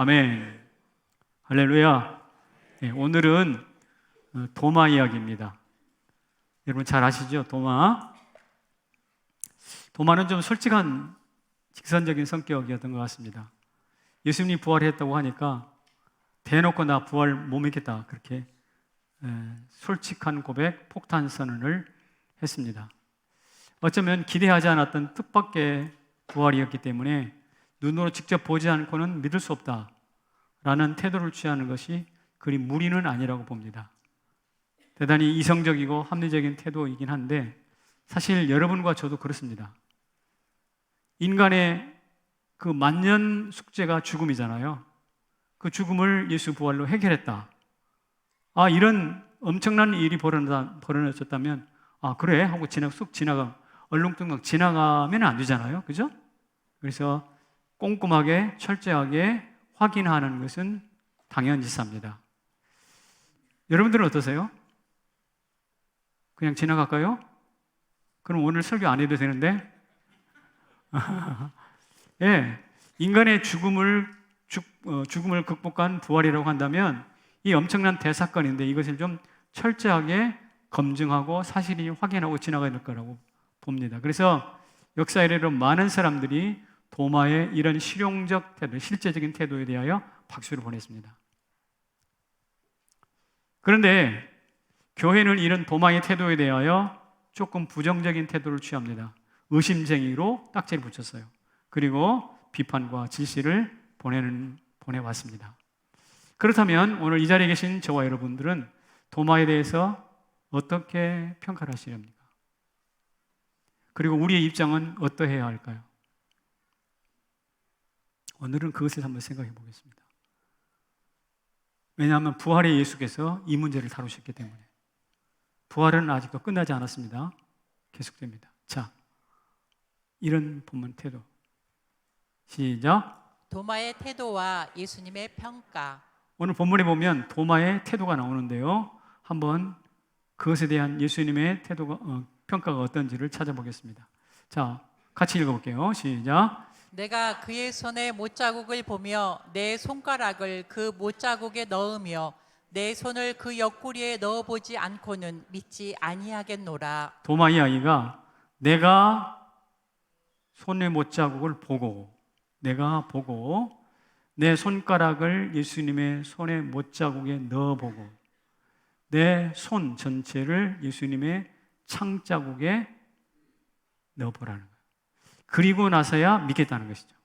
아멘. 할렐루야. 네, 오늘은 도마 이야기입니다. 여러분 잘 아시죠? 도마는 좀 솔직한 직선적인 성격이었던 것 같습니다. 예수님이 부활했다고 하니까 대놓고 나 부활 못 믿겠다 그렇게 솔직한 고백, 폭탄 선언을 했습니다. 어쩌면 기대하지 않았던 뜻밖의 부활이었기 때문에 눈으로 직접 보지 않고는 믿을 수 없다라는 태도를 취하는 것이 그리 무리는 아니라고 봅니다. 대단히 이성적이고 합리적인 태도이긴 한데 사실 여러분과 저도 그렇습니다. 인간의 그 만년 숙제가 죽음이잖아요. 그 죽음을 예수 부활로 해결했다. 이런 엄청난 일이 벌어졌다면 그래 하고 쑥 지나가 얼렁뚱땅 지나가면 안 되잖아요. 그죠? 그래서 꼼꼼하게 철저하게 확인하는 것은 당연지사입니다. 여러분들은 어떠세요? 그냥 지나갈까요? 그럼 오늘 설교 안 해도 되는데? 예, 인간의 죽음을 극복한 부활이라고 한다면 이 엄청난 대사건인데 이것을 좀 철저하게 검증하고 사실이 확인하고 지나가야 될 거라고 봅니다. 그래서 역사 이래로 많은 사람들이 도마의 이런 실용적 태도, 실제적인 태도에 대하여 박수를 보냈습니다. 그런데 교회는 이런 도마의 태도에 대하여 조금 부정적인 태도를 취합니다. 의심쟁이로 딱지를 붙였어요. 그리고 비판과 질시를 보내왔습니다. 그렇다면 오늘 이 자리에 계신 저와 여러분들은 도마에 대해서 어떻게 평가를 하시렵니까? 그리고 우리의 입장은 어떠해야 할까요? 오늘은 그것을 한번 생각해 보겠습니다. 왜냐하면 부활의 예수께서 이 문제를 다루셨기 때문에. 부활은 아직도 끝나지 않았습니다. 계속됩니다. 자, 이런 본문 태도. 시작. 도마의 태도와 예수님의 평가. 오늘 본문에 보면 도마의 태도가 나오는데요. 한번 그것에 대한 예수님의 태도가 평가가 어떤지를 찾아보겠습니다. 자, 같이 읽어볼게요. 시작. 내가 그의 손의 못자국을 보며 내 손가락을 그 못자국에 넣으며 내 손을 그 옆구리에 넣어보지 않고는 믿지 아니하겠노라. 도마 이 아이가 내가 손의 못자국을 보고 내가 보고 내 손가락을 예수님의 손의 못자국에 넣어보고 내 손 전체를 예수님의 창자국에 넣어보라는 거예요. 그리고 나서야 믿겠다는 것이죠.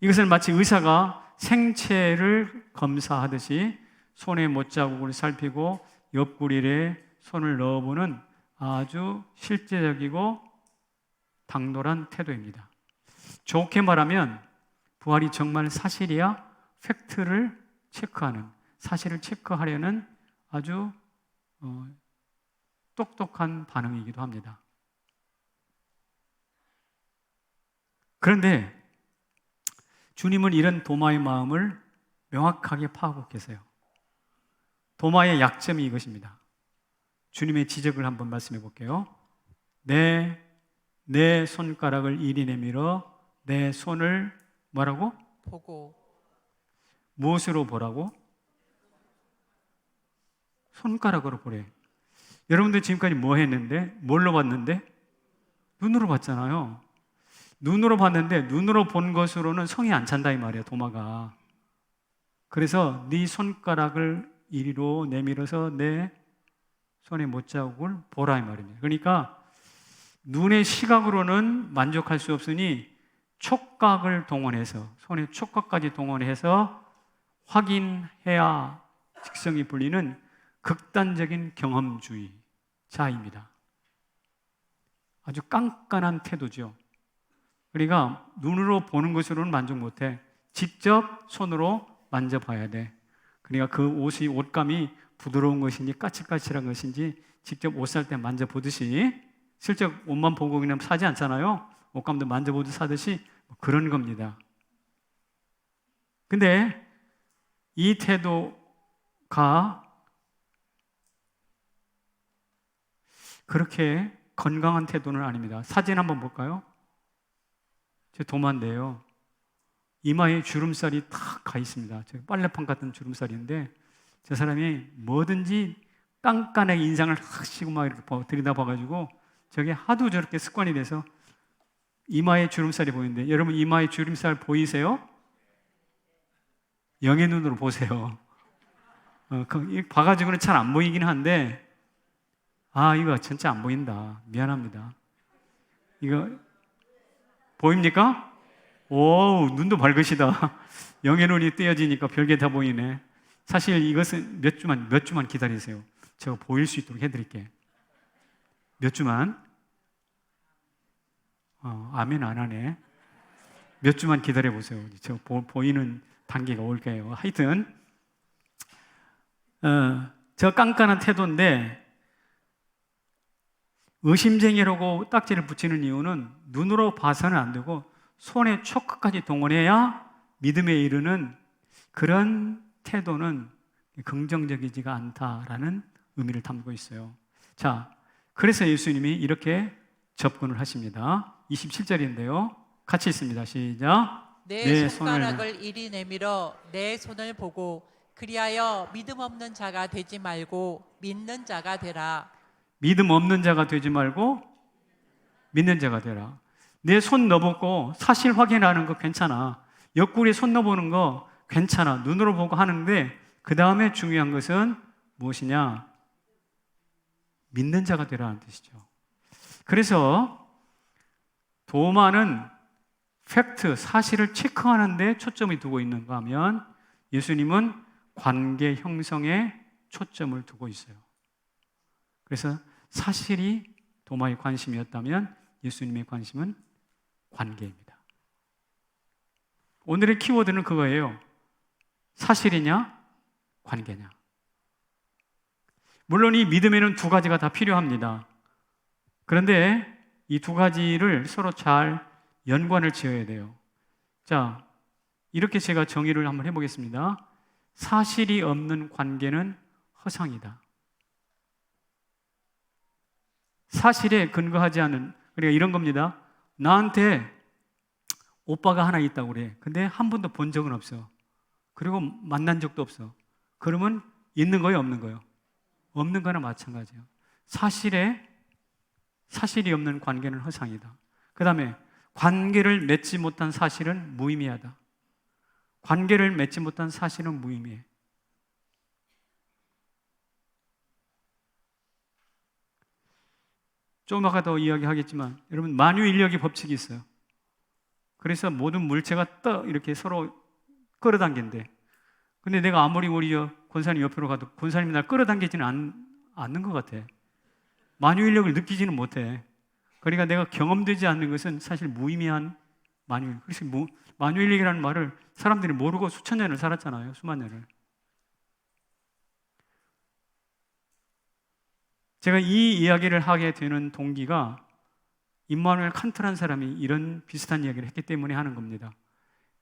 이것은 마치 의사가 생체를 검사하듯이 손의 못자국을 살피고 옆구리에 손을 넣어보는 아주 실제적이고 당돌한 태도입니다. 좋게 말하면 부활이 정말 사실이야 팩트를 체크하는, 사실을 체크하려는 아주 똑똑한 반응이기도 합니다. 그런데 주님은 이런 도마의 마음을 명확하게 파악하고 계세요. 도마의 약점이 이것입니다. 주님의 지적을 한번 말씀해 볼게요. 내 손가락을 이리 내밀어 내 손을 뭐라고? 보고. 무엇으로 보라고? 손가락으로 보래. 여러분들 지금까지 뭐 했는데? 뭘로 봤는데? 눈으로 봤잖아요. 눈으로 봤는데 눈으로 본 것으로는 성이 안 찬다 이 말이에요. 도마가. 그래서 네 손가락을 이리로 내밀어서 내 손의 못자국을 보라 이 말입니다. 그러니까 눈의 시각으로는 만족할 수 없으니 촉각을 동원해서 손의 촉각까지 동원해서 확인해야 직성이 풀리는 극단적인 경험주의자입니다. 아주 깐깐한 태도죠. 그러니까 눈으로 보는 것으로는 만족 못해. 직접 손으로 만져봐야 돼. 그러니까 그 옷감이 부드러운 것인지 까칠까칠한 것인지 직접 옷 살 때 만져보듯이, 실제 옷만 보고 그냥 사지 않잖아요. 옷감도 만져보듯 사듯이 그런 겁니다. 근데 이 태도가 그렇게 건강한 태도는 아닙니다. 사진 한번 볼까요? 제 도마인데요. 이마에 주름살이 탁 가 있습니다. 빨래판 같은 주름살인데 저 사람이 뭐든지 깐깐하게 인상을 확 쓰고 막 이렇게 들여다봐가지고 저게 하도 저렇게 습관이 돼서 이마에 주름살이 보이는데, 여러분 이마에 주름살 보이세요? 영의 눈으로 보세요. 봐가지고는 잘 안 보이긴 한데, 이거 진짜 안 보인다. 미안합니다. 이거 보입니까? 오, 눈도 밝으시다. 영의 눈이 띄어지니까 별게 다 보이네. 사실 이것은 몇 주만 기다리세요. 제가 보일 수 있도록 해드릴게. 몇 주만. 아멘 안 하네. 몇 주만 기다려보세요. 제가 보이는 단계가 올 거예요. 하여튼 저 깐깐한 태도인데, 의심쟁이라고 딱지를 붙이는 이유는 눈으로 봐서는 안 되고 손의 촉각까지 동원해야 믿음에 이르는 그런 태도는 긍정적이지가 않다라는 의미를 담고 있어요. 자, 그래서 예수님이 이렇게 접근을 하십니다. 27절인데요. 같이 있습니다. 시작. 내 손가락을 이리 내밀어 내 손을 보고 그리하여 믿음 없는 자가 되지 말고 믿는 자가 되라. 믿음 없는 자가 되지 말고 믿는 자가 되라. 내 손 넣어보고 사실 확인하는 거 괜찮아. 옆구리에 손 넣어보는 거 괜찮아. 눈으로 보고 하는데 그 다음에 중요한 것은 무엇이냐? 믿는 자가 되라는 뜻이죠. 그래서 도마는 팩트, 사실을 체크하는 데 초점이 두고 있는가 하면 예수님은 관계 형성에 초점을 두고 있어요. 그래서 사실이 도마의 관심이었다면 예수님의 관심은 관계입니다. 오늘의 키워드는 그거예요. 사실이냐, 관계냐. 물론 이 믿음에는 두 가지가 다 필요합니다. 그런데 이 두 가지를 서로 잘 연관을 지어야 돼요. 자, 이렇게 제가 정의를 한번 해보겠습니다. 사실이 없는 관계는 허상이다. 사실에 근거하지 않은, 그러니까 이런 겁니다. 나한테 오빠가 하나 있다고 그래. 근데 한 번도 본 적은 없어. 그리고 만난 적도 없어. 그러면 있는 거예요, 없는 거예요? 없는 거나 마찬가지예요. 사실이 없는 관계는 허상이다. 그 다음에 관계를 맺지 못한 사실은 무의미하다. 관계를 맺지 못한 사실은 무의미해. 좀 아까도 이야기하겠지만 여러분, 만유인력의 법칙이 있어요. 그래서 모든 물체가 이렇게 서로 끌어당긴대. 근데 내가 아무리 우리 권사님 옆으로 가도 권사님이 날 끌어당기지는 않는 것 같아. 만유인력을 느끼지는 못해. 그러니까 내가 경험되지 않는 것은 사실 무의미한 만유인력. 그래서 만유인력이라는 말을 사람들이 모르고 수천 년을 살았잖아요. 수만 년을. 제가 이 이야기를 하게 되는 동기가 임마누엘 칸트라는 사람이 이런 비슷한 이야기를 했기 때문에 하는 겁니다.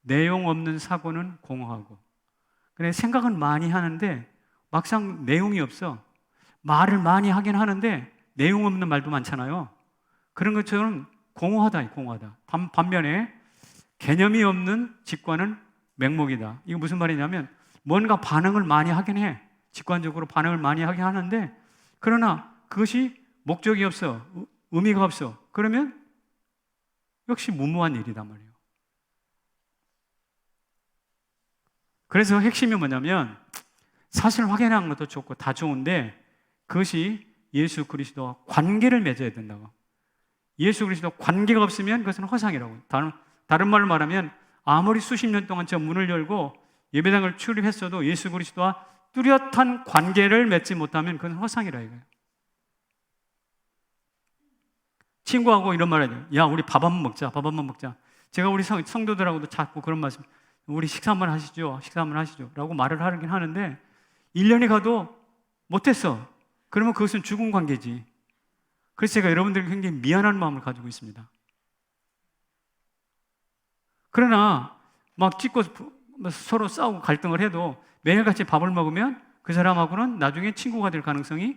내용 없는 사고는 공허하고. 그래, 생각은 많이 하는데 막상 내용이 없어. 말을 많이 하긴 하는데 내용 없는 말도 많잖아요. 그런 것처럼 공허하다. 반면에 개념이 없는 직관은 맹목이다. 이거 무슨 말이냐면 뭔가 반응을 많이 하긴 해. 직관적으로 반응을 많이 하긴 하는데, 그러나 그것이 목적이 없어. 의미가 없어. 그러면 역시 무모한 일이단 말이에요. 그래서 핵심이 뭐냐면 사실 확인하는 것도 좋고 다 좋은데 그것이 예수 그리스도와 관계를 맺어야 된다고. 예수 그리스도와 관계가 없으면 그것은 허상이라고. 다른 말로 말하면 아무리 수십 년 동안 저 문을 열고 예배당을 출입했어도 예수 그리스도와 뚜렷한 관계를 맺지 못하면 그건 허상이라 이거예요. 친구하고 이런 말 해요. 야, 우리 밥 한번 먹자. 제가 우리 성도들하고도 자꾸 그런 말씀, 우리 식사 한번 하시죠 라고 말을 하긴 하는데 1년이 가도 못했어. 그러면 그것은 죽은 관계지. 그래서 제가 여러분들에게 굉장히 미안한 마음을 가지고 있습니다. 그러나 막 찍고 서로 싸우고 갈등을 해도 매일같이 밥을 먹으면 그 사람하고는 나중에 친구가 될 가능성이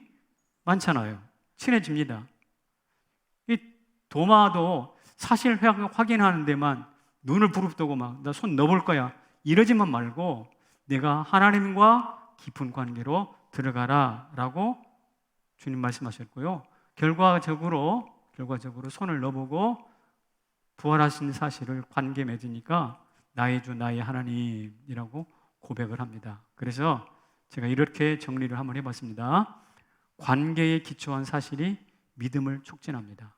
많잖아요. 친해집니다. 이 도마도 사실 확인하는 데만 눈을 부릅뜨고 막 나 손 넣어볼 거야 이러지만 말고 내가 하나님과 깊은 관계로 들어가라 라고 주님 말씀하셨고요. 결과적으로 손을 넣어보고 부활하신 사실을 관계 맺으니까 나의 주 나의 하나님이라고 고백을 합니다. 그래서 제가 이렇게 정리를 한번 해봤습니다. 관계에 기초한 사실이 믿음을 촉진합니다.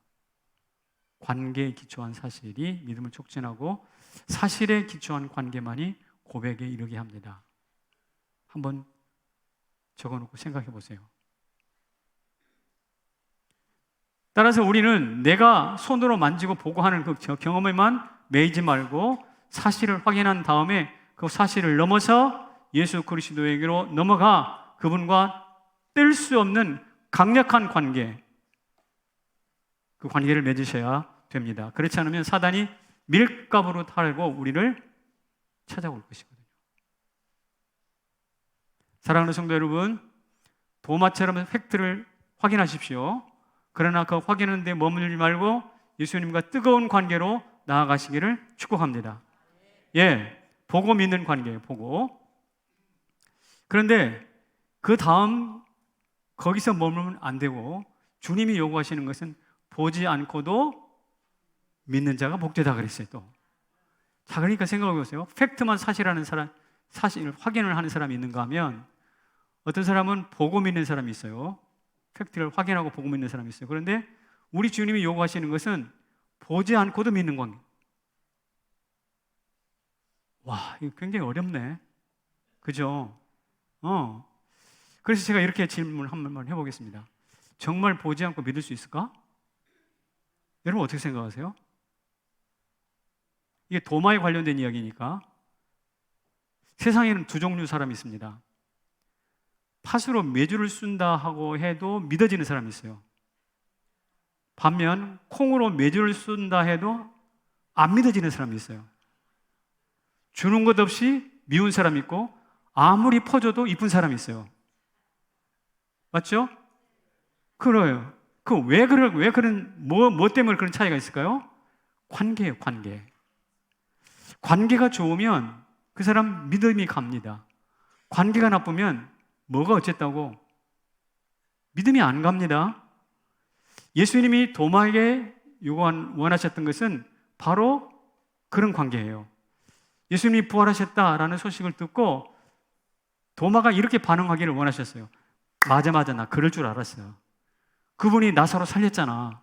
관계에 기초한 사실이 믿음을 촉진하고 사실에 기초한 관계만이 고백에 이르게 합니다. 한번 적어놓고 생각해 보세요. 따라서 우리는 내가 손으로 만지고 보고 하는 그 경험에만 매이지 말고 사실을 확인한 다음에 그 사실을 넘어서 예수 그리스도에게로 넘어가 그분과 뗄 수 없는 강력한 관계, 그 관계를 맺으셔야 됩니다. 그렇지 않으면 사단이 밀가부로 탈고 우리를 찾아올 것이거든요. 사랑하는 성도 여러분, 도마처럼 팩트를 확인하십시오. 그러나 그 확인하는 데 머물지 말고 예수님과 뜨거운 관계로 나아가시기를 축복합니다. 보고 믿는 관계예요. 보고. 그런데 그 다음 거기서 머물면 안 되고 주님이 요구하시는 것은 보지 않고도 믿는 자가 복되다 그랬어요. 또. 자, 그러니까 생각해 보세요. 팩트만 사실하는 사람, 사실 확인을 하는 사람이 있는가 하면 어떤 사람은 보고 믿는 사람이 있어요. 팩트를 확인하고 보고 믿는 사람이 있어요. 그런데 우리 주님이 요구하시는 것은 보지 않고도 믿는 관계. 와, 이거 굉장히 어렵네. 그죠? 그래서 제가 이렇게 질문을 한번 해보겠습니다. 정말 보지 않고 믿을 수 있을까? 여러분 어떻게 생각하세요? 이게 도마에 관련된 이야기니까. 세상에는 두 종류 사람이 있습니다. 팥으로 메주를 쓴다 하고 해도 믿어지는 사람이 있어요. 반면 콩으로 메주를 쓴다 해도 안 믿어지는 사람이 있어요. 주는 것 없이 미운 사람이 있고 아무리 퍼줘도 이쁜 사람이 있어요. 맞죠? 그래요. 왜 그런 뭐 때문에 그런 차이가 있을까요? 관계예요, 관계. 관계가 좋으면 그 사람 믿음이 갑니다. 관계가 나쁘면 뭐가 어쨌다고? 믿음이 안 갑니다. 예수님이 도마에게 원하셨던 것은 바로 그런 관계예요. 예수님이 부활하셨다라는 소식을 듣고 도마가 이렇게 반응하기를 원하셨어요. 맞아, 나 그럴 줄 알았어요. 그분이 나사로 살렸잖아.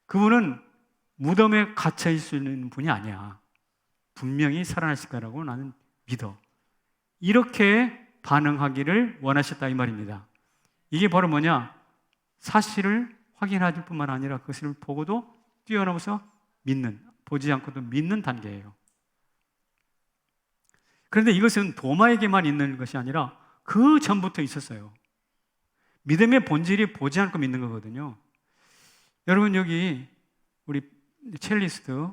그분은 무덤에 갇혀 있는 분이 아니야. 분명히 살아나실 거라고 나는 믿어. 이렇게 반응하기를 원하셨다 이 말입니다. 이게 바로 뭐냐? 사실을 확인할 뿐만 아니라 그것을 보고도 뛰어넘어서 믿는, 보지 않고도 믿는 단계예요. 그런데 이것은 도마에게만 있는 것이 아니라 그 전부터 있었어요. 믿음의 본질이 보지 않고 믿는 거거든요. 여러분 여기 우리 첼리스트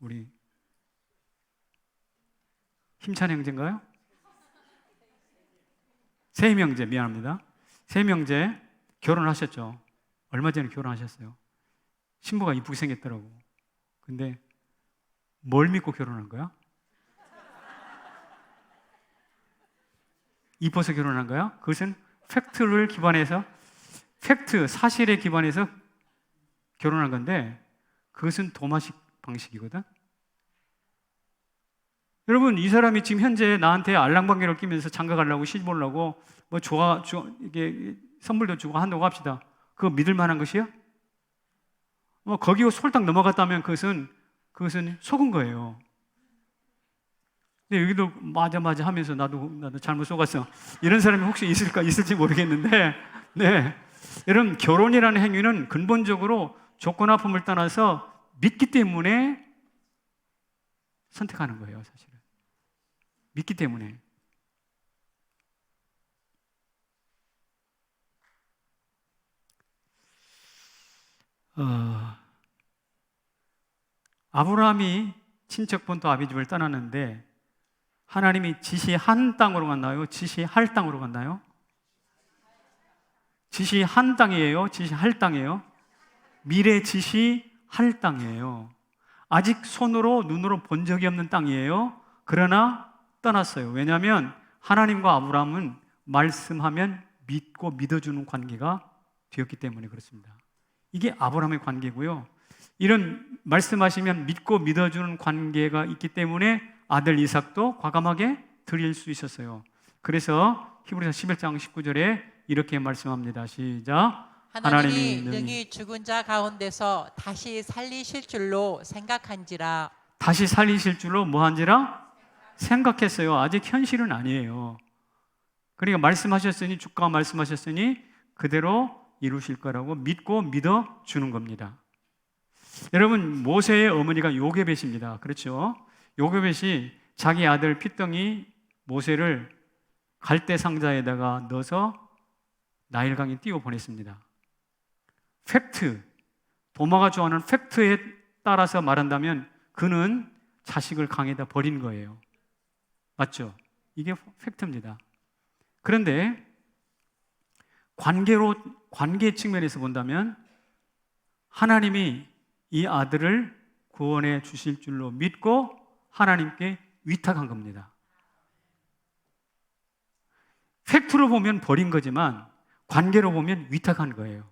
우리 힘찬 형제인가요? 세임 형제, 미안합니다. 세임 형제 결혼하셨죠? 얼마 전에 결혼하셨어요. 신부가 이쁘게 생겼더라고. 근데 뭘 믿고 결혼한 거야? 이뻐서 결혼한 거야? 그것은 팩트를 기반해서 사실에 기반해서 결혼한 건데 그것은 도마식 방식이거든. 여러분 이 사람이 지금 현재 나한테 알랑방귀를 끼면서 장가 가려고 시집 오려고 뭐 이게 선물도 주고 한다고 합시다. 그거 믿을 만한 것이야? 뭐 거기 솔딱 넘어갔다면 그것은 속은 거예요. 근데 여기도 맞아 하면서 나도 잘못 속았어. 이런 사람이 혹시 있을지 모르겠는데, 네. 여러분, 결혼이라는 행위는 근본적으로 조건 아픔을 떠나서 믿기 때문에 선택하는 거예요, 사실은. 믿기 때문에. 아브라함이 친척 본토 아비집을 떠났는데 하나님이 지시한 땅으로 갔나요? 지시할 땅으로 갔나요? 지시한 땅이에요? 지시할 땅이에요? 미래 지시할 땅이에요. 아직 손으로 눈으로 본 적이 없는 땅이에요. 그러나 떠났어요. 왜냐하면 하나님과 아브라함은 말씀하면 믿고 믿어주는 관계가 되었기 때문에 그렇습니다. 이게 아브라함의 관계고요. 이런 말씀하시면 믿고 믿어주는 관계가 있기 때문에 아들 이삭도 과감하게 드릴 수 있었어요. 그래서 히브리서 11장 19절에 이렇게 말씀합니다. 시작. 하나님이 능히 죽은 자 가운데서 다시 살리실 줄로 생각한지라. 다시 살리실 줄로 뭐한지라? 생각했어요. 아직 현실은 아니에요. 그러니까 말씀하셨으니, 주가 말씀하셨으니 그대로 이루실 거라고 믿고 믿어주는 겁니다. 여러분, 모세의 어머니가 요게벳입니다. 그렇죠? 요게벳이 자기 아들 핏덩이 모세를 갈대 상자에다가 넣어서 나일강에 띄워 보냈습니다. 팩트, 도마가 좋아하는 팩트에 따라서 말한다면 그는 자식을 강에다 버린 거예요. 맞죠? 이게 팩트입니다. 그런데 관계 측면에서 본다면 하나님이 이 아들을 구원해 주실 줄로 믿고 하나님께 위탁한 겁니다. 팩트로 보면 버린 거지만 관계로 보면 위탁한 거예요.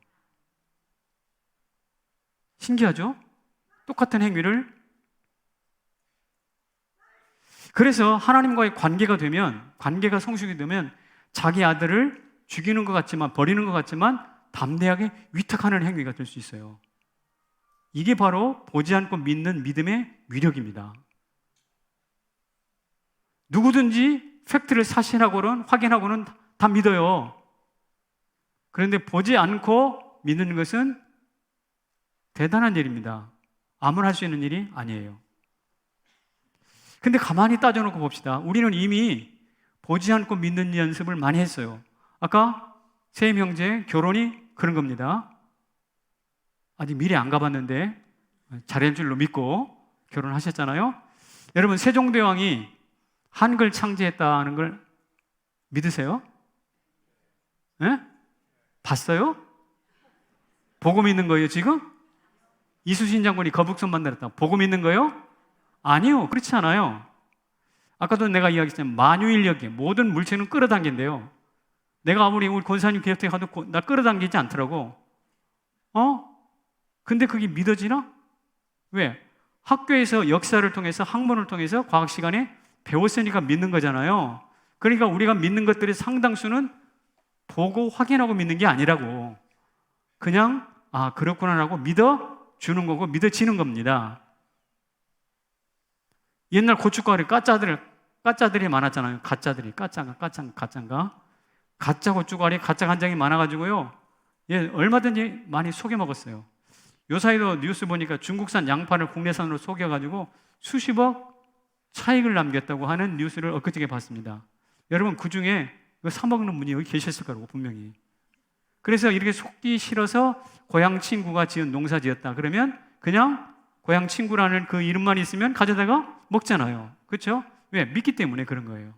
신기하죠? 똑같은 행위를. 그래서 하나님과의 관계가 되면, 관계가 성숙이 되면 자기 아들을 죽이는 것 같지만, 버리는 것 같지만 담대하게 위탁하는 행위가 될 수 있어요. 이게 바로 보지 않고 믿는 믿음의 위력입니다. 누구든지 팩트를 사실하고는 확인하고는 다 믿어요. 그런데 보지 않고 믿는 것은 대단한 일입니다. 아무나 할 수 있는 일이 아니에요. 근데 가만히 따져놓고 봅시다. 우리는 이미 보지 않고 믿는 연습을 많이 했어요. 아까 세임 형제 결혼이 그런 겁니다. 아직 미리 안 가봤는데 잘할 줄로 믿고 결혼하셨잖아요. 여러분, 세종대왕이 한글 창제했다는 걸 믿으세요? 네? 봤어요? 보고 믿는 거예요 지금? 이수신 장군이 거북선 만들었다 보고 믿는 거예요? 아니요, 그렇지 않아요. 아까도 내가 이야기했지만 만유인력이 모든 물체는 끌어당긴대요. 내가 아무리 우리 권사님 기업에 가도 나 끌어당기지 않더라고. 근데 그게 믿어지나? 왜? 학교에서 역사를 통해서 학문을 통해서 과학 시간에 배웠으니까 믿는 거잖아요. 그러니까 우리가 믿는 것들의 상당수는 보고 확인하고 믿는 게 아니라고. 그냥 그렇구나라고 믿어주는 거고 믿어지는 겁니다. 옛날 고춧가루 가짜들이 많았잖아요. 가짜인가? 가짜 고춧가루, 가짜 간장이 많아가지고요. 얼마든지 많이 속여 먹었어요. 요사이도 뉴스 보니까 중국산 양파를 국내산으로 속여가지고 수십억 차익을 남겼다고 하는 뉴스를 엊그저께 봤습니다. 여러분, 그 중에 사 먹는 분이 여기 계셨을 거라고 분명히. 그래서 이렇게 속기 싫어서 고향 친구가 지은 농사 지었다 그러면 그냥 고향 친구라는 그 이름만 있으면 가져다가 먹잖아요. 그렇죠? 왜? 믿기 때문에 그런 거예요.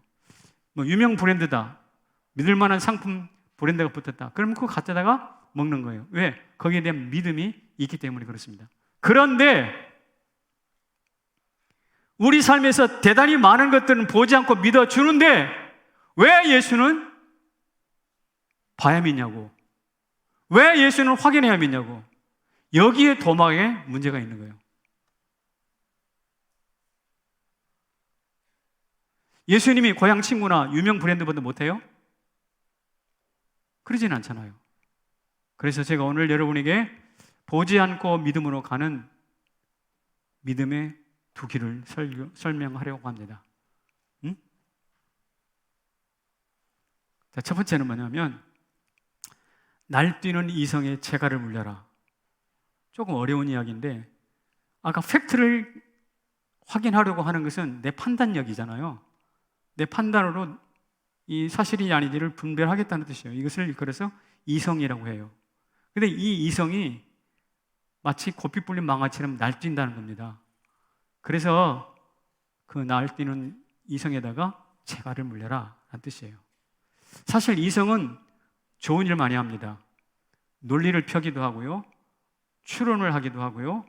뭐 유명 브랜드다, 믿을 만한 상품 브랜드가 붙었다 그러면 그거 가져다가 먹는 거예요. 왜? 거기에 대한 믿음이 있기 때문에 그렇습니다. 그런데 우리 삶에서 대단히 많은 것들은 보지 않고 믿어주는데 왜 예수는 봐야 믿냐고, 왜 예수는 확인해야 믿냐고. 여기에 도마에 문제가 있는 거예요. 예수님이 고향 친구나 유명 브랜드보다 못해요? 그러진 않잖아요. 그래서 제가 오늘 여러분에게 보지 않고 믿음으로 가는 믿음의 두 길을 설명하려고 합니다. 자, 첫 번째는 뭐냐면 날뛰는 이성의 재갈을 물려라. 조금 어려운 이야기인데 아까 팩트를 확인하려고 하는 것은 내 판단력이잖아요. 내 판단으로 이 사실이 아닌지를 분별하겠다는 뜻이에요. 이것을 그래서 이성이라고 해요. 근데 이 이성이 마치 고삐 뿔린 망아처럼 날뛴다는 겁니다. 그래서 그 날뛰는 이성에다가 재갈을 물려라 라는 뜻이에요. 사실 이성은 좋은 일 많이 합니다. 논리를 펴기도 하고요, 추론을 하기도 하고요,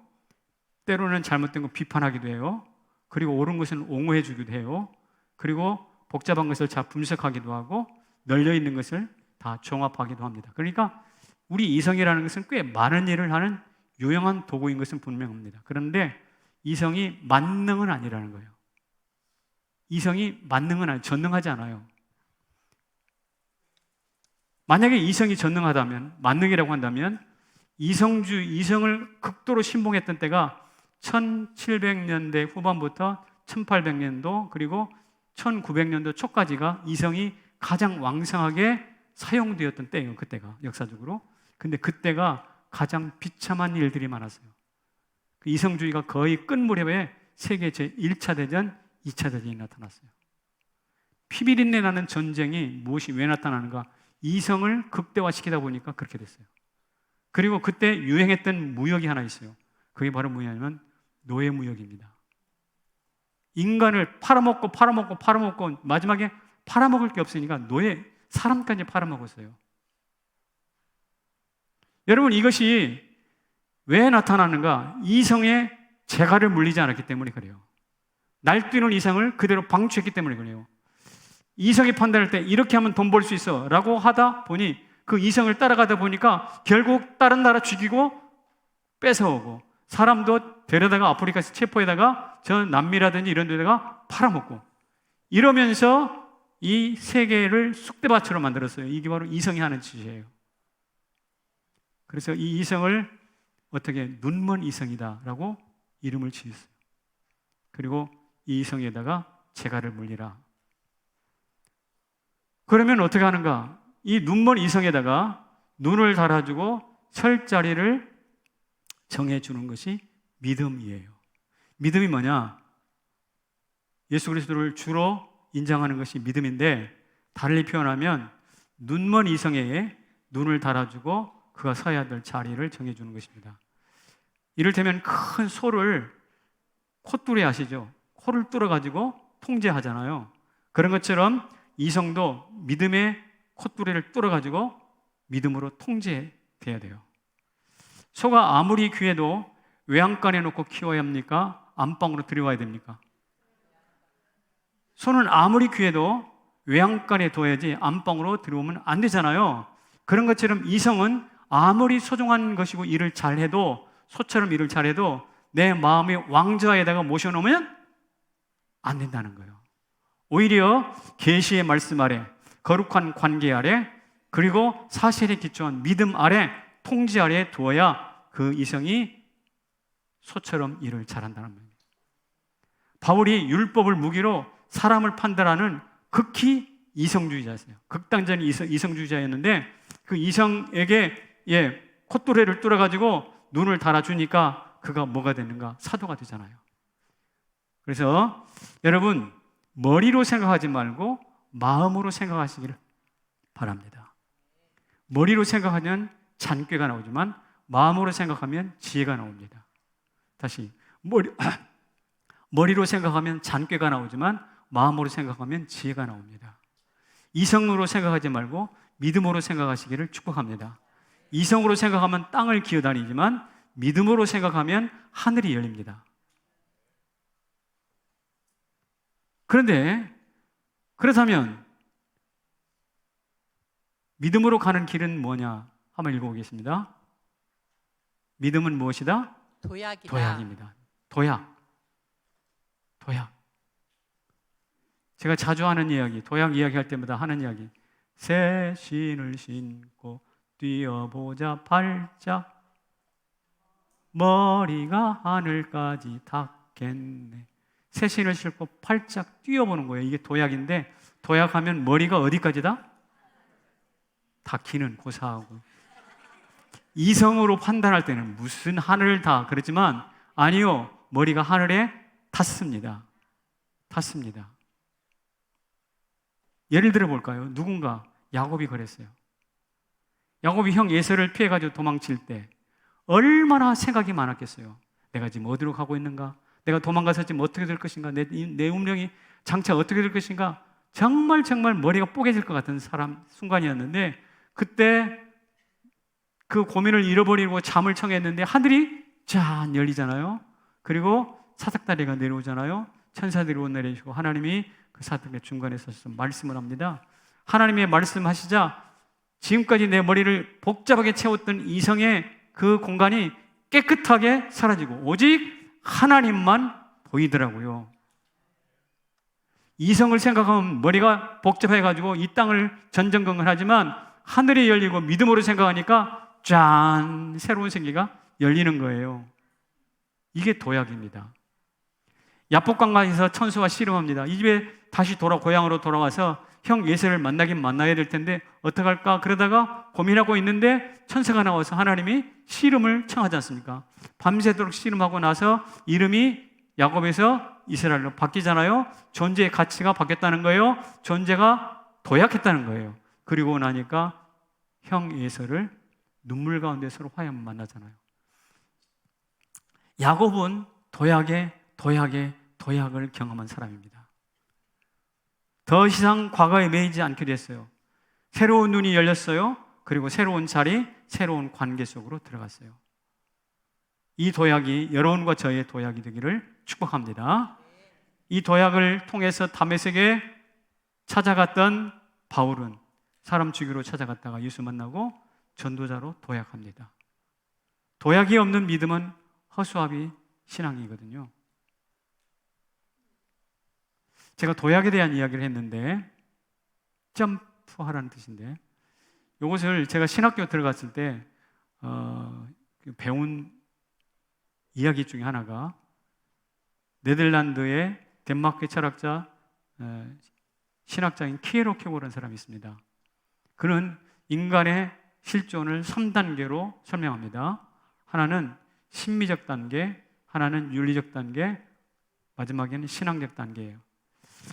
때로는 잘못된 거 비판하기도 해요. 그리고 옳은 것은 옹호해 주기도 해요. 그리고 복잡한 것을 잘 분석하기도 하고 널려 있는 것을 다 종합하기도 합니다. 그러니까 우리 이성이라는 것은 꽤 많은 일을 하는 유용한 도구인 것은 분명합니다. 그런데 이성이 만능은 아니라는 거예요. 이성이 만능은 아니, 전능하지 않아요. 만약에 이성이 전능하다면, 만능이라고 한다면 이성을 극도로 신봉했던 때가 1700년대 후반부터 1800년도 그리고 1900년도 초까지가 이성이 가장 왕성하게 사용되었던 때예요. 그때가 역사적으로. 근데 그때가 가장 비참한 일들이 많았어요. 그 이성주의가 거의 끝 무렵에 세계 제1차 대전, 2차 대전이 나타났어요. 피비린내 나는 전쟁이 무엇이 왜 나타나는가? 이성을 극대화시키다 보니까 그렇게 됐어요. 그리고 그때 유행했던 무역이 하나 있어요. 그게 바로 뭐냐면 노예무역입니다. 인간을 팔아먹고 마지막에 팔아먹을 게 없으니까 사람까지 팔아먹었어요. 여러분, 이것이 왜 나타나는가? 이성의 재갈을 물리지 않았기 때문에 그래요. 날뛰는 이성을 그대로 방치했기 때문에 그래요. 이성이 판단할 때 이렇게 하면 돈 벌 수 있어 라고 하다 보니 그 이성을 따라가다 보니까 결국 다른 나라 죽이고 뺏어오고 사람도 데려다가 아프리카에서 체포해다가 저 남미라든지 이런 데다가 팔아먹고 이러면서 이 세계를 쑥대밭으로 만들었어요. 이게 바로 이성이 하는 짓이에요. 그래서 이 이성을 어떻게 눈먼 이성이다라고 이름을 지었어요. 그리고 이 이성에다가 재갈을 물리라. 그러면 어떻게 하는가? 이 눈먼 이성에다가 눈을 달아주고 설 자리를 정해주는 것이 믿음이에요. 믿음이 뭐냐? 예수 그리스도를 주로 인정하는 것이 믿음인데 달리 표현하면 눈먼 이성에 눈을 달아주고 그가 서야 될 자리를 정해주는 것입니다. 이를테면 큰 소를 콧뚜레 아시죠? 코를 뚫어가지고 통제하잖아요. 그런 것처럼 이성도 믿음의 콧뚜레를 뚫어가지고 믿음으로 통제돼야 돼요. 소가 아무리 귀해도 외양간에 놓고 키워야 합니까? 안방으로 들여와야 됩니까? 소는 아무리 귀해도 외양간에 둬야지 안방으로 들여오면 안 되잖아요. 그런 것처럼 이성은 아무리 소중한 것이고 일을 잘해도 소처럼 일을 잘해도 내 마음의 왕좌에다가 모셔놓으면 안 된다는 거예요. 오히려 계시의 말씀 아래, 거룩한 관계 아래, 그리고 사실에 기초한 믿음 아래, 통제 아래 두어야 그 이성이 소처럼 일을 잘한다는 거예요. 바울이 율법을 무기로 사람을 판단하는 극히 이성주의자였어요. 극단적인 이성주의자였는데 그 이성에게 콧뚜레를 뚫어가지고 눈을 달아주니까 그가 뭐가 되는가? 사도가 되잖아요. 그래서 여러분 머리로 생각하지 말고 마음으로 생각하시기를 바랍니다. 머리로 생각하면 잔꾀가 나오지만 마음으로 생각하면 지혜가 나옵니다. 다시 머리로 생각하면 잔꾀가 나오지만 마음으로 생각하면 지혜가 나옵니다. 이성으로 생각하지 말고 믿음으로 생각하시기를 축복합니다. 이성으로 생각하면 땅을 기어다니지만 믿음으로 생각하면 하늘이 열립니다. 그런데 그렇다면 믿음으로 가는 길은 뭐냐? 한번 읽어보겠습니다. 믿음은 무엇이다? 도약이다. 도약입니다. 도약. 제가 자주 하는 이야기, 도약 이야기할 때마다 하는 이야기. 새 신을 신고 뛰어보자 발짝 머리가 하늘까지 닿겠네. 새 신을 신고 팔짝 뛰어보는 거예요. 이게 도약인데 도약하면 머리가 어디까지다? 닿기는 고사하고. 이성으로 판단할 때는 무슨 하늘을 다 그렇지만 아니요. 머리가 하늘에 닿습니다. 예를 들어 볼까요? 누군가 야곱이 그랬어요. 야곱이 형 에서를 피해가지고 도망칠 때 얼마나 생각이 많았겠어요. 내가 지금 어디로 가고 있는가? 내가 도망가서 지금 어떻게 될 것인가? 내 운명이 장차 어떻게 될 것인가? 정말 머리가 뽀개질 것 같은 순간이었는데 그때 그 고민을 잃어버리고 잠을 청했는데 하늘이 짠 열리잖아요. 그리고 사닥다리가 내려오잖아요. 천사들이 내리시고 하나님이 그 사닥의 중간에 서서 말씀을 합니다. 하나님의 말씀하시자 지금까지 내 머리를 복잡하게 채웠던 이성의 그 공간이 깨끗하게 사라지고 오직 하나님만 보이더라고요. 이성을 생각하면 머리가 복잡해가지고 이 땅을 전전긍긍하지만 하늘이 열리고 믿음으로 생각하니까 짠! 새로운 세계가 열리는 거예요. 이게 도약입니다. 야복강가에서 천수와 씨름합니다. 이 집에 다시 고향으로 돌아와서 형 예세를 만나긴 만나야 될 텐데 어떡할까 그러다가 고민하고 있는데 천사가 나와서 하나님이 씨름을 청하지 않습니까? 밤새도록 씨름하고 나서 이름이 야곱에서 이스라엘로 바뀌잖아요. 존재의 가치가 바뀌었다는 거예요. 존재가 도약했다는 거예요. 그리고 나니까 형 예서를 눈물 가운데 서로 화해하면 만나잖아요. 야곱은 도약을 경험한 사람입니다. 더 이상 과거에 매이지 않게 됐어요. 새로운 눈이 열렸어요. 그리고 새로운 자리, 새로운 관계 속으로 들어갔어요. 이 도약이 여러분과 저의 도약이 되기를 축복합니다. 이 도약을 통해서 다메섹에 찾아갔던 바울은 사람 죽이러 찾아갔다가 예수 만나고 전도자로 도약합니다. 도약이 없는 믿음은 허수아비 신앙이거든요. 제가 도약에 대한 이야기를 했는데 점프하라는 뜻인데 이것을 제가 신학교 들어갔을 때 배운 이야기 중에 하나가 네덜란드의 덴마크의 철학자 신학자인 키에로케고라는 사람이 있습니다. 그는 인간의 실존을 3단계로 설명합니다. 하나는 심미적 단계, 하나는 윤리적 단계, 마지막에는 신앙적 단계예요.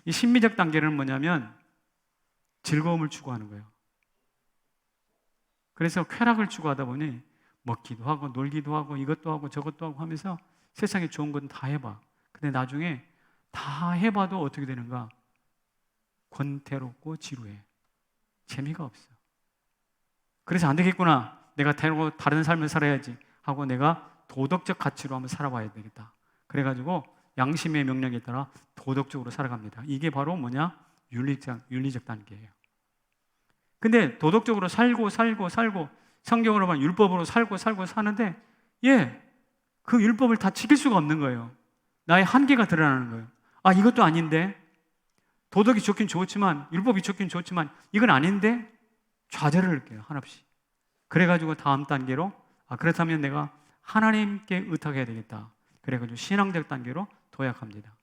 이 심미적 단계는 뭐냐면 즐거움을 추구하는 거예요. 그래서 쾌락을 추구하다 보니 먹기도 하고 놀기도 하고 이것도 하고 저것도 하고 하면서 세상에 좋은 건 다 해봐. 근데 나중에 다 해봐도 어떻게 되는가? 권태롭고 지루해. 재미가 없어. 그래서 안 되겠구나. 내가 다른 삶을 살아야지 하고 내가 도덕적 가치로 한번 살아봐야 되겠다. 그래가지고 양심의 명령에 따라 도덕적으로 살아갑니다. 이게 바로 뭐냐? 윤리적 단계예요. 근데 도덕적으로 살고 성경으로 보면 율법으로 살고 사는데 그 율법을 다 지킬 수가 없는 거예요. 나의 한계가 드러나는 거예요. 아, 이것도 아닌데 도덕이 좋긴 좋지만 율법이 좋긴 좋지만 이건 아닌데 좌절을 할게요. 한없이. 그래가지고 다음 단계로 그렇다면 내가 하나님께 의탁해야 되겠다. 그래가지고 신앙적 단계로 도약합니다.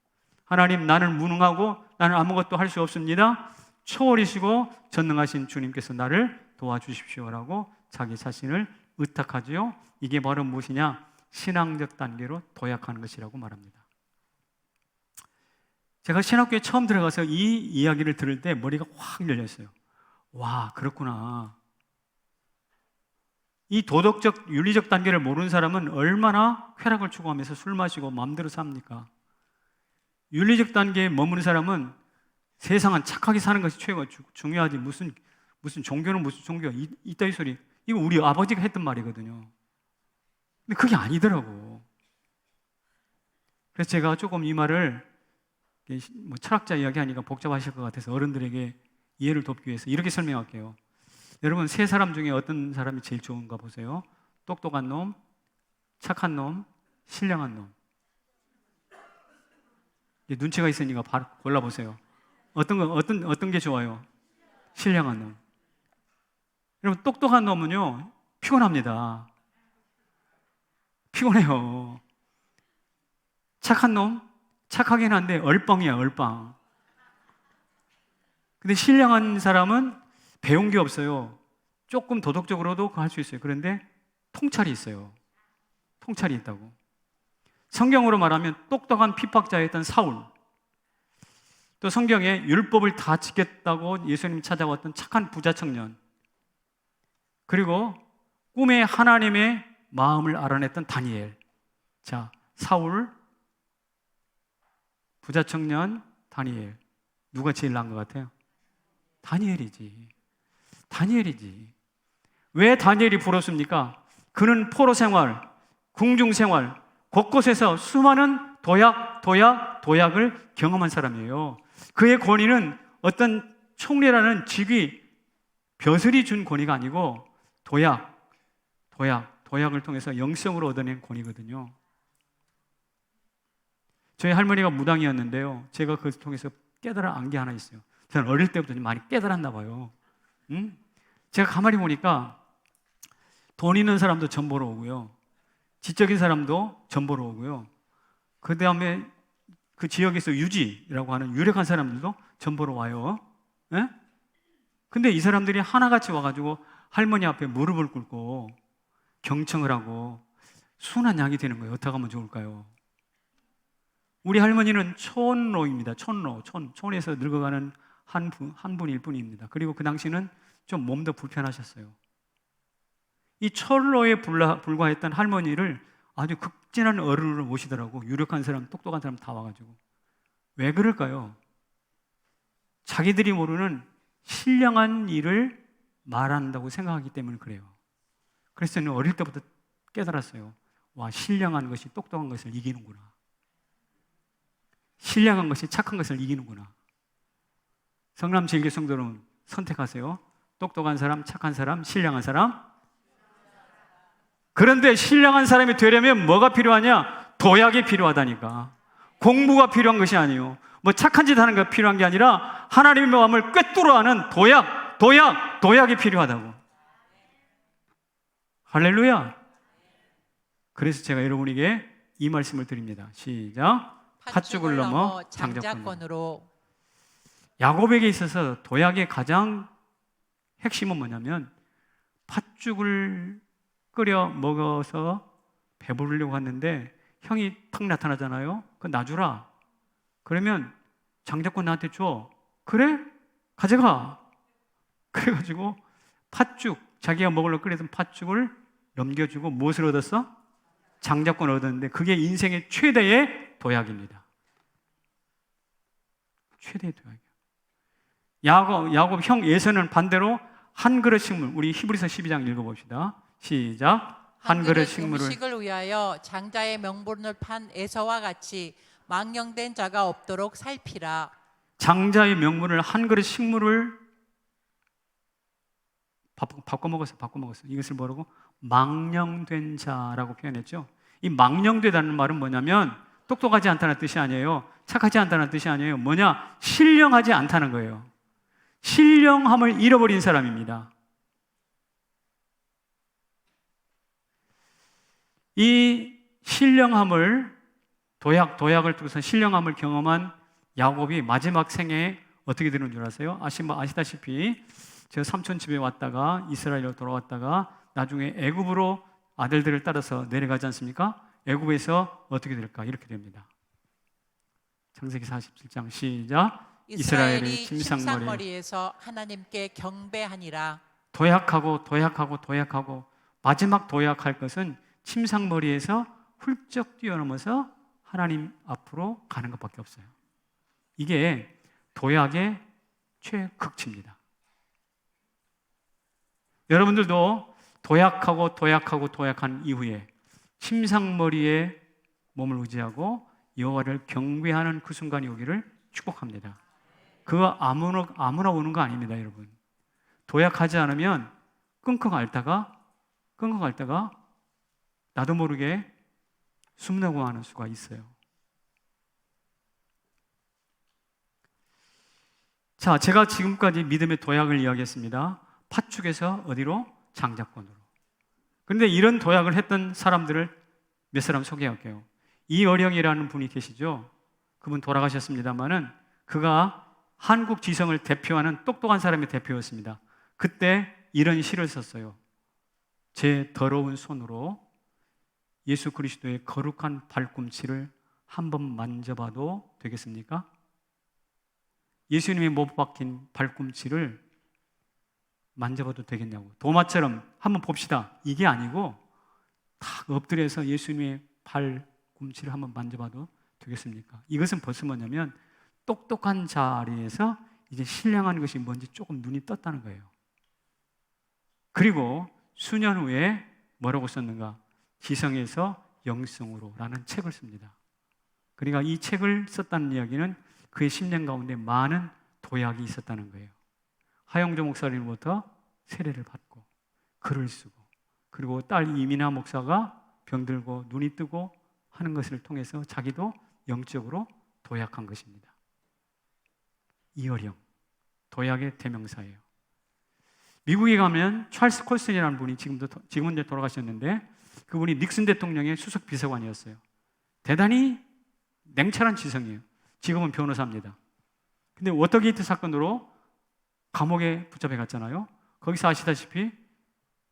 하나님, 나는 무능하고 나는 아무것도 할 수 없습니다. 초월이시고 전능하신 주님께서 나를 도와주십시오라고 자기 자신을 의탁하지요. 이게 바로 무엇이냐? 신앙적 단계로 도약하는 것이라고 말합니다. 제가 신학교에 처음 들어가서 이 이야기를 들을 때 머리가 확 열렸어요. 와, 그렇구나. 이 도덕적, 윤리적 단계를 모르는 사람은 얼마나 쾌락을 추구하면서 술 마시고 마음대로 삽니까? 윤리적 단계에 머무는 사람은 세상은 착하게 사는 것이 최고가 중요하지 무슨 종교는 무슨 종교 이따위 소리. 이거 우리 아버지가 했던 말이거든요. 근데 그게 아니더라고. 그래서 제가 조금 이 말을 철학자 이야기하니까 복잡하실 것 같아서 어른들에게 이해를 돕기 위해서 이렇게 설명할게요. 여러분, 세 사람 중에 어떤 사람이 제일 좋은가 보세요. 똑똑한 놈, 착한 놈, 신령한 놈. 눈치가 있으니까 바로 골라보세요. 어떤 게 좋아요? 신령한 놈. 여러분, 똑똑한 놈은요 피곤합니다. 피곤해요. 착한 놈, 착하긴 한데 얼빵이야, 얼빵. 근데 신령한 사람은 배운 게 없어요. 조금 도덕적으로도 할 수 있어요. 그런데 통찰이 있어요. 통찰이 있다고. 성경으로 말하면 똑똑한 핍박자였던 사울, 또 성경에 율법을 다 지켰다고 예수님 찾아왔던 착한 부자 청년, 그리고 꿈에 하나님의 마음을 알아냈던 다니엘. 자, 사울, 부자 청년, 다니엘. 누가 제일 나은 것 같아요? 다니엘이지. 왜 다니엘이 부럽습니까? 그는 포로 생활, 궁중 생활, 곳곳에서 수많은 도약을 경험한 사람이에요. 그의 권위는 어떤 총리라는 직위, 벼슬이 준 권위가 아니고 도약을 통해서 영성으로 얻어낸 권위거든요. 저희 할머니가 무당이었는데요. 제가 그것을 통해서 깨달은 게 하나 있어요. 저는 어릴 때부터 많이 깨달았나 봐요. 제가 가만히 보니까 돈 있는 사람도 점 보러 오고요. 지적인 사람도 점 보러 오고요. 그 다음에 그 지역에서 유지라고 하는 유력한 사람들도 점 보러 와요. 예? 근데 이 사람들이 하나같이 와가지고 할머니 앞에 무릎을 꿇고 경청을 하고 순한 양이 되는 거예요. 어떻게 하면 좋을까요? 우리 할머니는 촌로입니다. 촌에서 늙어가는 한 분일 뿐입니다. 그리고 그 당시는 좀 몸도 불편하셨어요. 이 촌로에 불과했던 할머니를 아주 극진한 어른으로 모시더라고. 유력한 사람, 똑똑한 사람 다 와가지고. 왜 그럴까요? 자기들이 모르는 신령한 일을 말한다고 생각하기 때문에 그래요. 그래서 저는 어릴 때부터 깨달았어요. 와, 신령한 것이 똑똑한 것을 이기는구나. 신령한 것이 착한 것을 이기는구나. 성남 제일교회 성도는 선택하세요. 똑똑한 사람, 착한 사람, 신령한 사람. 그런데 신령한 사람이 되려면 뭐가 필요하냐? 도약이 필요하다니까. 공부가 필요한 것이 아니에요. 뭐 착한 짓 하는 게 필요한 게 아니라 하나님의 마음을 꿰뚫어하는 도약이 필요하다고. 할렐루야. 그래서 제가 여러분에게 이 말씀을 드립니다. 시작. 팥죽을 넘어 장자권으로. 야곱에게 있어서 도약의 가장 핵심은 뭐냐면 팥죽을 끓여 먹어서 배부르려고 하는데 형이 탁 나타나잖아요. 그거 놔주라. 그러면 장자권 나한테 줘. 그래? 가져가. 그래가지고 팥죽, 자기가 먹으려고 끓였던 팥죽을 넘겨주고 무엇을 얻었어? 장자권을 얻었는데 그게 인생의 최대의 도약입니다. 최대의 도약이에요. 야곱 형 예서는 반대로 한 그릇 식물, 우리 히브리서 12장 읽어봅시다. 시작. 한 그릇 음식을 위하여 장자의 명분을 판 에서와 같이 망령된 자가 없도록 살피라. 장자의 명분을 한 그릇 식물을 바꿔 먹었어. 이것을 뭐라고? 망령된 자라고 표현했죠. 이 망령되다는 말은 뭐냐면 똑똑하지 않다는 뜻이 아니에요. 착하지 않다는 뜻이 아니에요. 뭐냐? 신령하지 않다는 거예요. 신령함을 잃어버린 사람입니다. 이 신령함을 도약을 통해서 신령함을 경험한 야곱이 마지막 생에 어떻게 되는 줄 아세요? 아시다시피 저 삼촌 집에 왔다가 이스라엘로 돌아왔다가 나중에 애굽으로 아들들을 따라서 내려가지 않습니까? 애굽에서 어떻게 될까? 이렇게 됩니다. 창세기 47장 시작. 이스라엘이 침상머리에서 하나님께 경배하니라. 도약하고 마지막 도약할 것은 침상머리에서 훌쩍 뛰어넘어서 하나님 앞으로 가는 것밖에 없어요. 이게 도약의 최극치입니다. 여러분들도 도약한 이후에 침상머리에 몸을 의지하고 여호와를 경배하는 그 순간이 오기를 축복합니다. 그거 아무나 오는 거 아닙니다, 여러분. 도약하지 않으면 끙끙 앓다가 나도 모르게 숨나고 하는 수가 있어요. 자, 제가 지금까지 믿음의 도약을 이야기했습니다. 팥죽에서 어디로? 장자권으로. 그런데 이런 도약을 했던 사람들을 몇 사람 소개할게요. 이어령이라는 분이 계시죠. 그분 돌아가셨습니다만은 그가 한국 지성을 대표하는 똑똑한 사람의 대표였습니다. 그때 이런 시를 썼어요. 제 더러운 손으로 예수 그리스도의 거룩한 발꿈치를 한번 만져봐도 되겠습니까? 예수님의 못 박힌 발꿈치를 만져봐도 되겠냐고. 도마처럼 한번 봅시다. 이게 아니고 탁 엎드려서 예수님의 발꿈치를 한번 만져봐도 되겠습니까? 이것은 벌써 뭐냐면 똑똑한 자리에서 이제 신령한 것이 뭔지 조금 눈이 떴다는 거예요. 그리고 수년 후에 뭐라고 썼는가? 지성에서 영성으로라는 책을 씁니다. 그러니까 이 책을 썼다는 이야기는 그의 심령 가운데 많은 도약이 있었다는 거예요. 하영조 목사님부터 세례를 받고 글을 쓰고, 그리고 딸 이민아 목사가 병들고 눈이 뜨고 하는 것을 통해서 자기도 영적으로 도약한 것입니다. 이어령, 도약의 대명사예요. 미국에 가면 찰스 콜슨이라는 분이 지금은 이제 돌아가셨는데, 그분이 닉슨 대통령의 수석 비서관이었어요. 대단히 냉철한 지성이에요. 지금은 변호사입니다. 근데 워터게이트 사건으로 감옥에 붙잡혀 갔잖아요. 거기서 아시다시피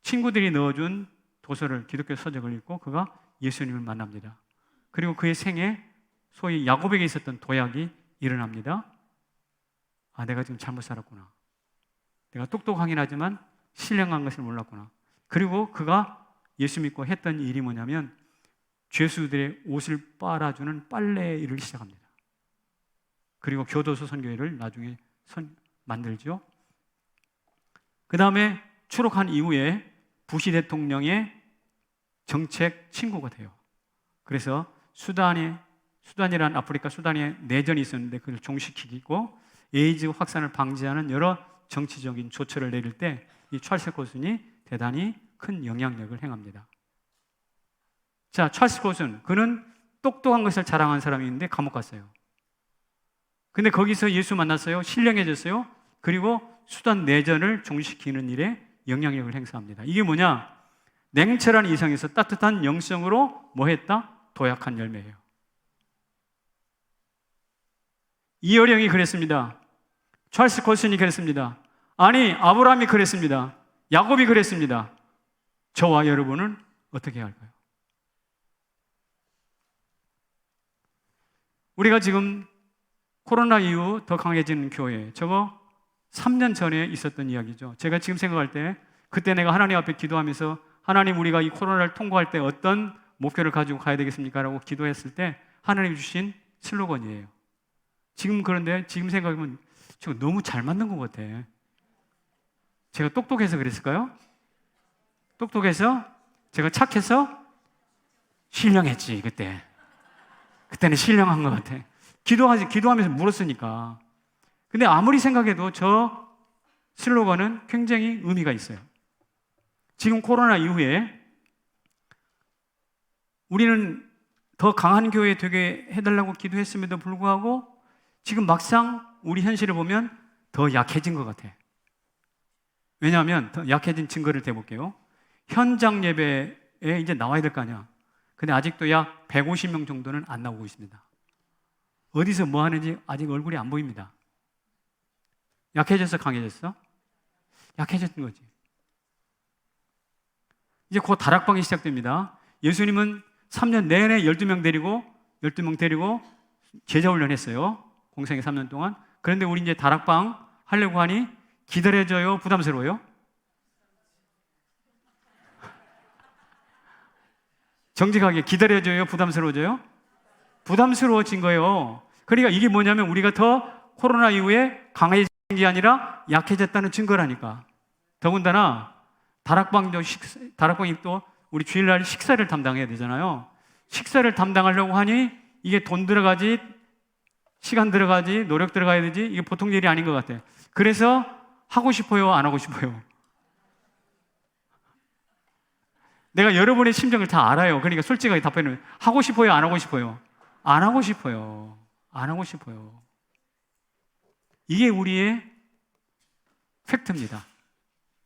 친구들이 넣어준 도서를, 기독교 서적을 읽고 그가 예수님을 만납니다. 그리고 그의 생에 소위 야곱에게 있었던 도약이 일어납니다. 아, 내가 지금 잘못 살았구나. 내가 똑똑하긴 하지만 신령한 것을 몰랐구나. 그리고 그가 예수 믿고 했던 일이 뭐냐면 죄수들의 옷을 빨아주는 빨래 일을 시작합니다. 그리고 교도소 선교회를 나중에 만들죠. 그 다음에 추록한 이후에 부시 대통령의 정책 친구가 돼요. 그래서 수단이란 아프리카 수단에 내전이 있었는데 그걸 종식시키고 에이즈 확산을 방지하는 여러 정치적인 조처를 내릴 때 이 찰스 콜슨이 대단히 큰 영향력을 행합니다. 자, 찰스 콜슨, 그는 똑똑한 것을 자랑한 사람인데 감옥 갔어요. 근데 거기서 예수 만났어요. 신령해졌어요. 그리고 수단 내전을 종식시키는 일에 영향력을 행사합니다. 이게 뭐냐? 냉철한 이성에서 따뜻한 영성으로 뭐 했다? 도약한 열매예요. 이어령이 그랬습니다. 찰스 콜슨이 그랬습니다. 아니, 아브라함이 그랬습니다. 야곱이 그랬습니다. 저와 여러분은 어떻게 해야 할까요? 우리가 지금 코로나 이후 더 강해지는 교회, 저거 3년 전에 있었던 이야기죠. 제가 지금 생각할 때 그때 내가 하나님 앞에 기도하면서 하나님, 우리가 이 코로나를 통과할 때 어떤 목표를 가지고 가야 되겠습니까? 라고 기도했을 때 하나님이 주신 슬로건이에요. 그런데 지금 생각하면 저거 너무 잘 맞는 것 같아. 제가 똑똑해서 그랬을까요? 똑똑해서? 제가 착해서? 신령했지, 그때. 그때는 신령한 것 같아. 기도하면서 물었으니까. 근데 아무리 생각해도 저 슬로건은 굉장히 의미가 있어요. 지금 코로나 이후에 우리는 더 강한 교회 되게 해달라고 기도했음에도 불구하고 지금 막상 우리 현실을 보면 더 약해진 것 같아. 왜냐하면 더 약해진 증거를 대볼게요. 현장 예배에 이제 나와야 될 거 아니야. 근데 아직도 약 150명 정도는 안 나오고 있습니다. 어디서 뭐 하는지 아직 얼굴이 안 보입니다. 약해졌어, 강해졌어? 약해졌던 거지. 이제 곧 다락방이 시작됩니다. 예수님은 3년 내내 12명 데리고 제자 훈련했어요. 공생애 3년 동안. 그런데 우리 이제 다락방 하려고 하니 기다려져요? 부담스러워요? 정직하게 기다려져요? 부담스러워져요? 부담스러워진 거예요. 그러니까 이게 뭐냐면 우리가 더 코로나 이후에 강해진 게 아니라 약해졌다는 증거라니까. 더군다나 다락방이 또 우리 주일날 식사를 담당해야 되잖아요. 식사를 담당하려고 하니 이게 돈 들어가지, 시간 들어가지, 노력 들어가야 되지, 이게 보통 일이 아닌 것 같아요. 그래서 하고 싶어요? 안 하고 싶어요? 내가 여러분의 심정을 다 알아요. 그러니까 솔직하게 답변을 하고 싶어요? 안 하고 싶어요? 안 하고 싶어요. 안 하고 싶어요. 이게 우리의 팩트입니다.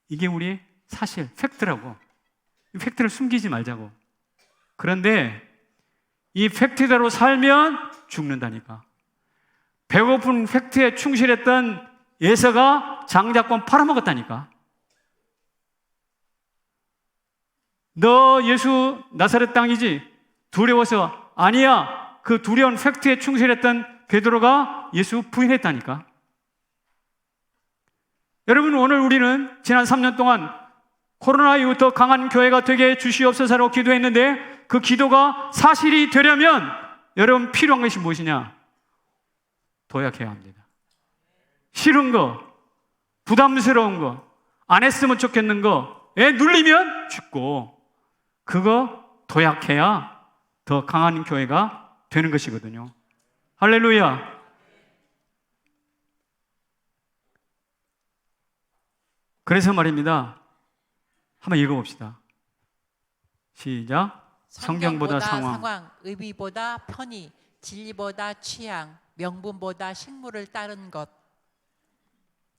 이게 우리의 사실, 팩트라고. 이 팩트를 숨기지 말자고. 그런데 이 팩트대로 살면 죽는다니까. 배고픈 팩트에 충실했던 예서가 장자권 팔아먹었다니까. 너 예수 나사렛 땅이지? 두려워서. 아니야. 그 두려운 팩트에 충실했던 베드로가 예수 부인했다니까. 여러분, 오늘 우리는 지난 3년 동안 코로나 이후 더 강한 교회가 되게 해 주시옵소서라고 기도했는데 그 기도가 사실이 되려면 여러분 필요한 것이 무엇이냐? 도약해야 합니다. 싫은 거, 부담스러운 거, 안 했으면 좋겠는 거, 눌리면 죽고, 그거 도약해야 더 강한 교회가 되는 것이거든요. 할렐루야. 그래서 말입니다. 한번 읽어봅시다. 시작. 성경보다 상황, 의미보다 편의, 진리보다 취향, 명분보다 식물을 따른 것.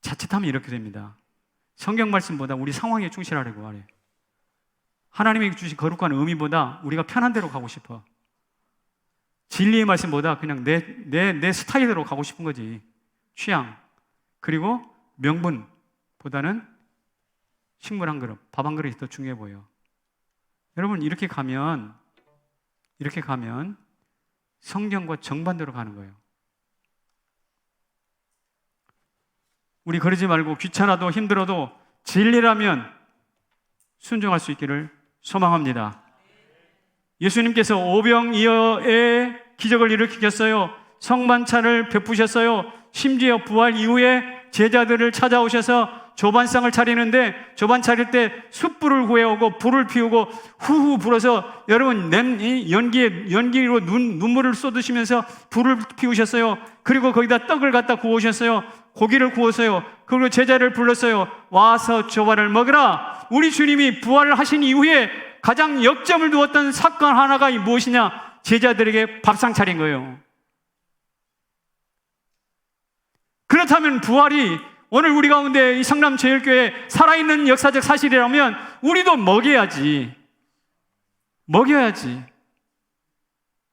자칫하면 이렇게 됩니다. 성경 말씀보다 우리 상황에 충실하려고 하래. 하나님이 주신 거룩한 의미보다 우리가 편한 대로 가고 싶어. 진리의 말씀보다 그냥 내 스타일대로 가고 싶은 거지. 취향. 그리고 명분보다는 식물 한 그릇, 밥 한 그릇이 더 중요해 보여. 여러분, 이렇게 가면 성경과 정반대로 가는 거예요. 우리 그러지 말고 귀찮아도 힘들어도 진리라면 순종할 수 있기를 소망합니다. 예수님께서 오병이어의 기적을 일으키셨어요. 성만찬을 베푸셨어요. 심지어 부활 이후에 제자들을 찾아오셔서 조반상을 차리는데 조반 차릴 때 숯불을 구해오고 불을 피우고 후후 불어서 여러분 연기로 눈물을 쏟으시면서 불을 피우셨어요. 그리고 거기다 떡을 갖다 구우셨어요. 고기를 구웠어요. 그리고 제자를 불렀어요. 와서 조반을 먹으라. 우리 주님이 부활을 하신 이후에 가장 역점을 두었던 사건 하나가 무엇이냐? 제자들에게 밥상 차린 거예요. 그렇다면 부활이 오늘 우리 가운데 이 성남제일교회 살아있는 역사적 사실이라면 우리도 먹여야지.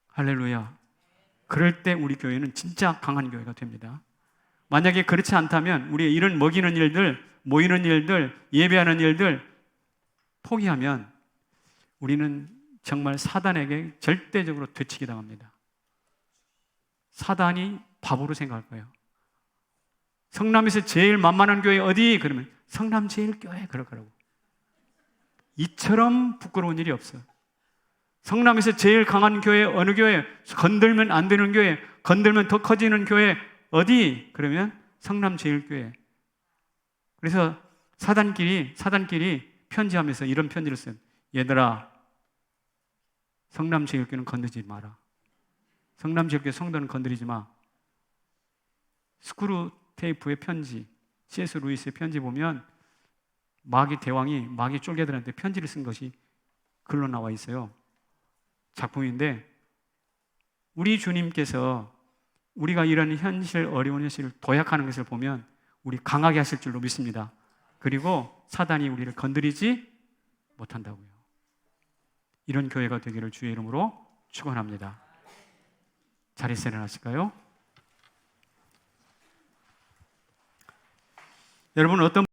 할렐루야. 그럴 때 우리 교회는 진짜 강한 교회가 됩니다. 만약에 그렇지 않다면 우리의 이런 먹이는 일들, 모이는 일들, 예배하는 일들 포기하면 우리는 정말 사단에게 절대적으로 되치기 당합니다. 사단이 바보로 생각할 거예요. 성남에서 제일 만만한 교회 어디? 그러면 성남제일교회 그럴 거라고. 이처럼 부끄러운 일이 없어. 성남에서 제일 강한 교회 어느 교회? 건들면 안 되는 교회, 건들면 더 커지는 교회 어디? 그러면 성남제일교회. 그래서 사단끼리 편지하면서 이런 편지를 써요. 얘들아, 성남제일교회는 건드리지 마라. 성남제일교회 성도는 건드리지 마. 스크루 테이프의 편지, C.S. 루이스의 편지 보면 마귀 대왕이 마귀 쫄개들한테 편지를 쓴 것이 글로 나와 있어요. 작품인데 우리 주님께서 우리가 이런 현실, 어려운 현실을 도약하는 것을 보면 우리 강하게 하실 줄로 믿습니다. 그리고 사단이 우리를 건드리지 못한다고요. 이런 교회가 되기를 주의 이름으로 축원합니다. 자리에서 일어나실까요? 여러분 어떤